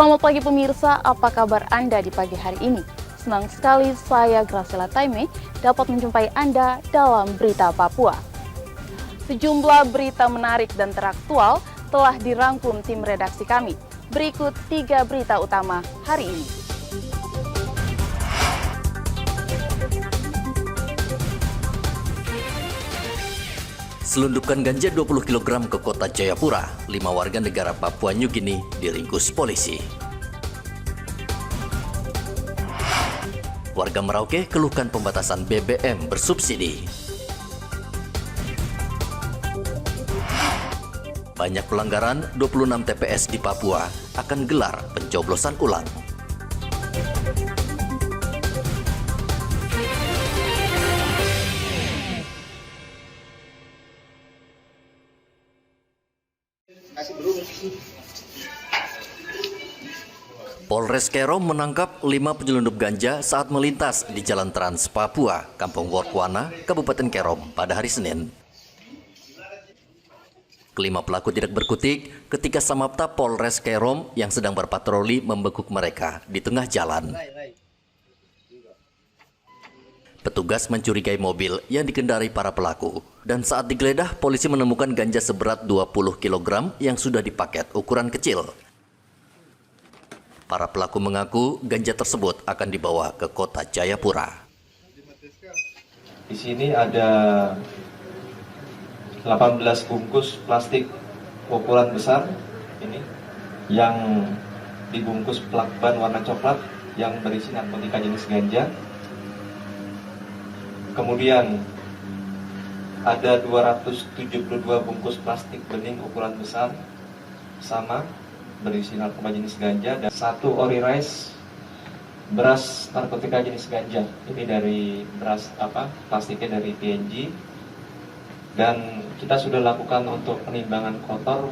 Selamat pagi pemirsa, apa kabar Anda di pagi hari ini? Senang sekali saya Graciela Taime dapat menjumpai Anda dalam Berita Papua. Sejumlah berita menarik dan teraktual telah dirangkum tim redaksi kami. Berikut 3 berita utama hari ini. Selundupkan ganja 20 kg ke kota Jayapura, 5 warga negara Papua New Guinea diringkus polisi. Warga Merauke keluhkan pembatasan BBM bersubsidi. Banyak pelanggaran, 26 TPS di Papua akan gelar pencoblosan ulang. Polres Kerom menangkap 5 penyelundup ganja saat melintas di Jalan Trans Papua, Kampung Workwana, Kabupaten Kerom pada hari Senin. Kelima pelaku tidak berkutik ketika Samapta Polres Kerom yang sedang berpatroli membekuk mereka di tengah jalan. Petugas mencurigai mobil yang dikendarai para pelaku, dan saat digeledah polisi menemukan ganja seberat 20 kg yang sudah dipaket ukuran kecil. Para pelaku mengaku ganja tersebut akan dibawa ke kota Jayapura. Di sini ada 18 bungkus plastik ukuran besar ini yang dibungkus plakban warna coklat yang berisi narkotika jenis ganja. Kemudian ada 272 bungkus plastik bening ukuran besar sama berisi narkoba jenis ganja, dan 1 ori rice beras narkotika jenis ganja. Ini dari beras plastiknya dari PNG, dan kita sudah lakukan untuk penimbangan kotor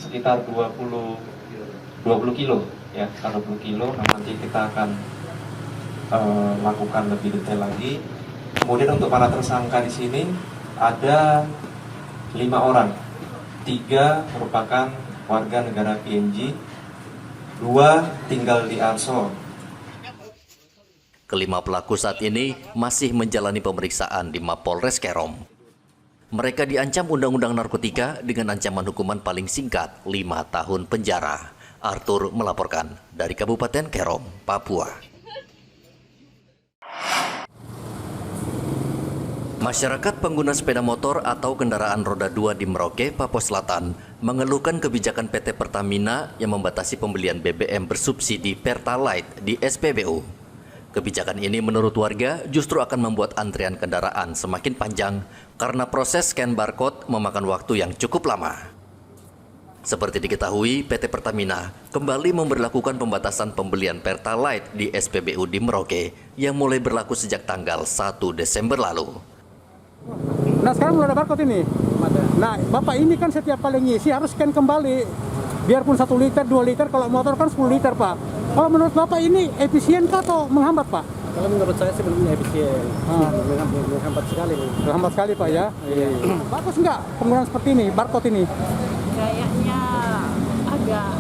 sekitar 20 kilo ya, 20 kilo. Nah, nanti kita akan lakukan lebih detail lagi. Kemudian untuk para tersangka di sini ada 5 orang, 3 merupakan warga negara PNG, 2 tinggal di Arso. Kelima pelaku saat ini masih menjalani pemeriksaan di Mapolres Kerom. Mereka diancam Undang-Undang Narkotika dengan ancaman hukuman paling singkat 5 tahun penjara. Arthur melaporkan dari Kabupaten Kerom, Papua. Masyarakat pengguna sepeda motor atau kendaraan roda 2 di Merauke, Papua Selatan mengeluhkan kebijakan PT Pertamina yang membatasi pembelian BBM bersubsidi Pertalite di SPBU. Kebijakan ini menurut warga justru akan membuat antrian kendaraan semakin panjang karena proses scan barcode memakan waktu yang cukup lama. Seperti diketahui, PT Pertamina kembali memberlakukan pembatasan pembelian Pertalite di SPBU di Merauke yang mulai berlaku sejak tanggal 1 Desember lalu. Nah, sekarang mulai ada barcode ini. Nah, Bapak ini kan setiap kali ngisi harus scan kembali. Biarpun 1 liter, 2 liter, kalau motor kan 10 liter, Pak. Kalau menurut Bapak ini efisien kah atau menghambat, Pak? Kalau menurut saya sebenarnya efisien. Menghambat sekali. Menghambat sekali, Pak, ya? Iya. Bagus nggak penggunaan seperti ini, barcode ini? Kayaknya agak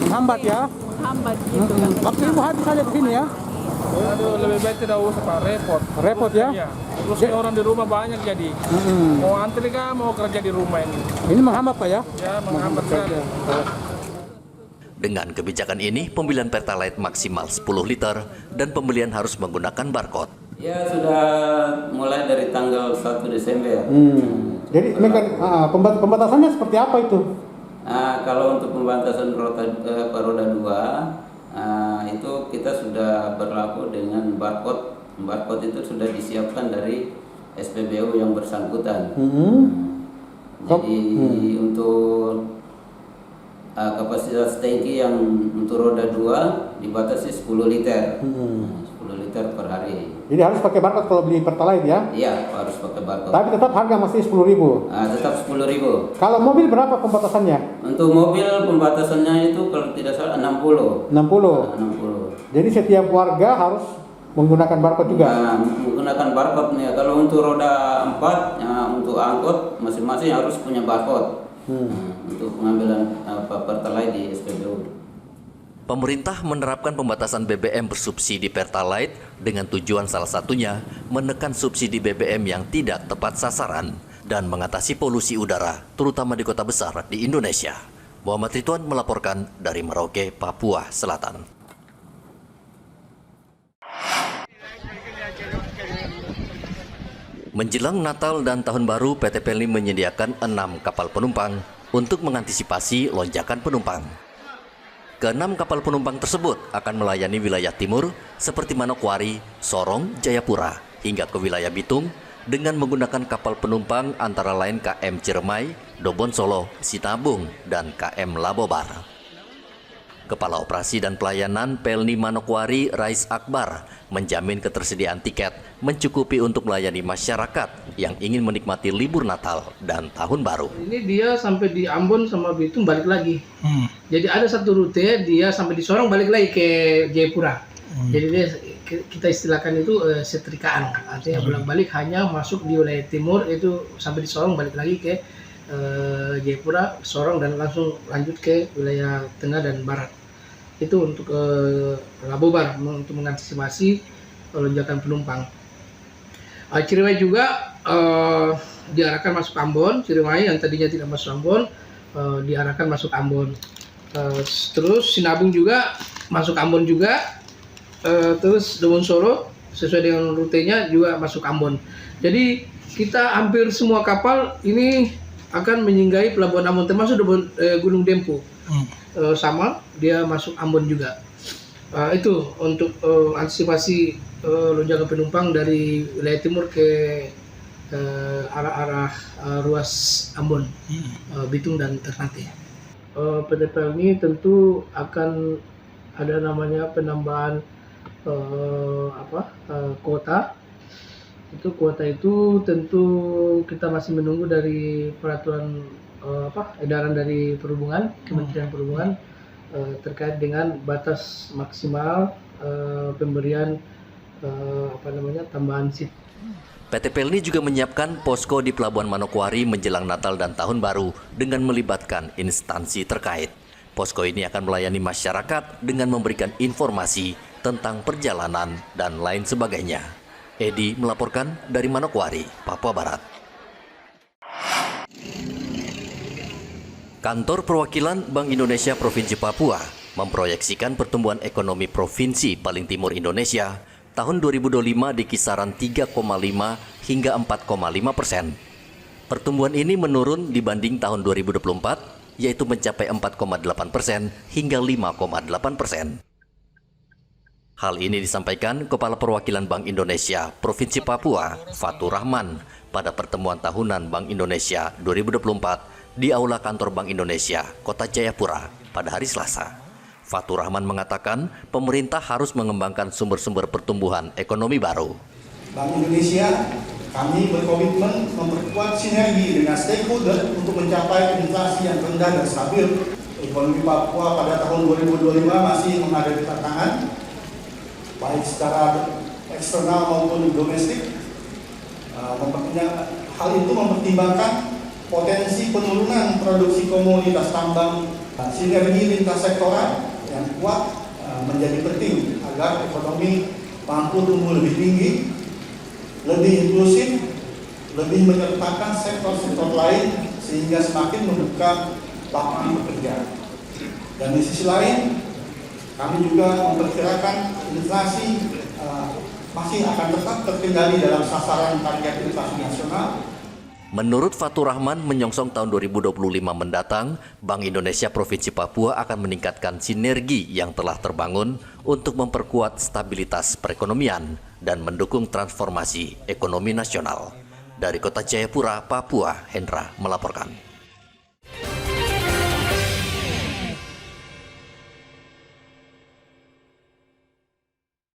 menghambat ya? Menghambat gitu. Waktu Ibu habis saja di sini ya? Aduh, lebih baik tidak usah, Pak. Repot. Repot ya? Iya. Terus orang di rumah banyak jadi. Mau antri kah, mau kerja di rumah ini? Ini menghambat, Pak, ya? Ya, menghambat sekali. Dengan kebijakan ini, pembelian Pertalite maksimal 10 liter dan pembelian harus menggunakan barcode. Ya, sudah mulai dari tanggal 1 Desember. Jadi ini kan pembatasannya seperti apa itu? Kalau untuk pembatasan roda 2, itu kita sudah berlaku dengan barcode. Barcode itu sudah disiapkan dari SPBU yang bersangkutan. Jadi untuk kapasitas tangki yang untuk roda 2 dibatasi 10 liter. 10 liter per hari. Jadi harus pakai barcode kalau beli Pertalite ya? Iya, harus pakai barcode. Tapi tetap harga masih 10.000. Tetap 10.000. Kalau mobil berapa pembatasannya? Untuk mobil pembatasannya itu kalau tidak salah 60. 60. Jadi setiap warga harus menggunakan barcode juga? Menggunakan barcode nih. Kalau untuk roda 4, untuk angkot masing-masing harus punya barcode. Untuk pengambilan Pertalite di SPBU. Pemerintah menerapkan pembatasan BBM bersubsidi Pertalite dengan tujuan salah satunya menekan subsidi BBM yang tidak tepat sasaran dan mengatasi polusi udara, terutama di kota besar di Indonesia. Muhammad Ridwan melaporkan dari Merauke, Papua Selatan. Menjelang Natal dan Tahun Baru, PT Pelni menyediakan 6 kapal penumpang untuk mengantisipasi lonjakan penumpang. Ke-6 kapal penumpang tersebut akan melayani wilayah timur seperti Manokwari, Sorong, Jayapura, hingga ke wilayah Bitung dengan menggunakan kapal penumpang antara lain KM Ciremai, Dobon Solo, Sitabung, dan KM Labobar. Kepala Operasi dan Pelayanan Pelni Manokwari, Rais Akbar, menjamin ketersediaan tiket mencukupi untuk melayani masyarakat yang ingin menikmati libur Natal dan Tahun Baru. Ini dia sampai di Ambon sama Bitung balik lagi. Jadi ada satu rute dia sampai di Sorong balik lagi ke Jayapura. Jadi dia, kita istilahkan itu setrikaan, artinya bolak-balik hanya masuk di wilayah timur itu sampai di Sorong balik lagi ke Jayapura, Sorong dan langsung lanjut ke wilayah tengah dan barat. Itu untuk Labobar untuk mengantisipasi lonjakan penumpang. Ciremai juga diarahkan masuk Ambon. Ciremai yang tadinya tidak masuk Ambon diarahkan masuk Ambon. Terus Sinabung juga masuk Ambon juga. Terus Dobon Solo sesuai dengan rutenya juga masuk Ambon. Jadi kita hampir semua kapal ini akan menyinggahi pelabuhan Ambon termasuk Gunung Dempo. Sama dia masuk Ambon juga. Itu untuk antisipasi lonjakan penumpang dari wilayah timur ke arah ruas Ambon, Bitung dan Ternate. PT Pelni tentu akan ada namanya penambahan kuota. Kuota itu tentu kita masih menunggu dari peraturan edaran dari Perhubungan, Kementerian Perhubungan terkait dengan batas maksimal pemberian tambahan seat. PT Pelni juga menyiapkan posko di Pelabuhan Manokwari menjelang Natal dan Tahun Baru dengan melibatkan instansi terkait. Posko ini akan melayani masyarakat dengan memberikan informasi tentang perjalanan dan lain sebagainya. Edi melaporkan dari Manokwari, Papua Barat. Kantor Perwakilan Bank Indonesia Provinsi Papua memproyeksikan pertumbuhan ekonomi provinsi paling timur Indonesia tahun 2025 di kisaran 3,5 hingga 4,5%. Pertumbuhan ini menurun dibanding tahun 2024, yaitu mencapai 4,8% hingga 5,8%. Hal ini disampaikan Kepala Perwakilan Bank Indonesia Provinsi Papua, Fatur Rahman, pada pertemuan tahunan Bank Indonesia 2024 di Aula Kantor Bank Indonesia, Kota Jayapura, pada hari Selasa. Fatur Rahman mengatakan pemerintah harus mengembangkan sumber-sumber pertumbuhan ekonomi baru. Bank Indonesia, kami berkomitmen memperkuat sinergi dengan stakeholder untuk mencapai inflasi yang rendah dan stabil. Ekonomi Papua pada tahun 2025 masih menghadapi tantangan, baik secara eksternal maupun domestik. Hal itu mempertimbangkan potensi penurunan produksi komoditas tambang, sinergi lintas sektoral yang kuat menjadi penting agar ekonomi mampu tumbuh lebih tinggi, lebih inklusif, lebih menyertakan sektor-sektor lain sehingga semakin membuka lapangan pekerjaan. Dan di sisi lain, kami juga memperkirakan inflasi masih akan tetap terkendali dalam sasaran target inflasi nasional. Menurut Fatur Rahman, menyongsong tahun 2025 mendatang, Bank Indonesia Provinsi Papua akan meningkatkan sinergi yang telah terbangun untuk memperkuat stabilitas perekonomian dan mendukung transformasi ekonomi nasional. Dari Kota Jayapura, Papua, Hendra melaporkan.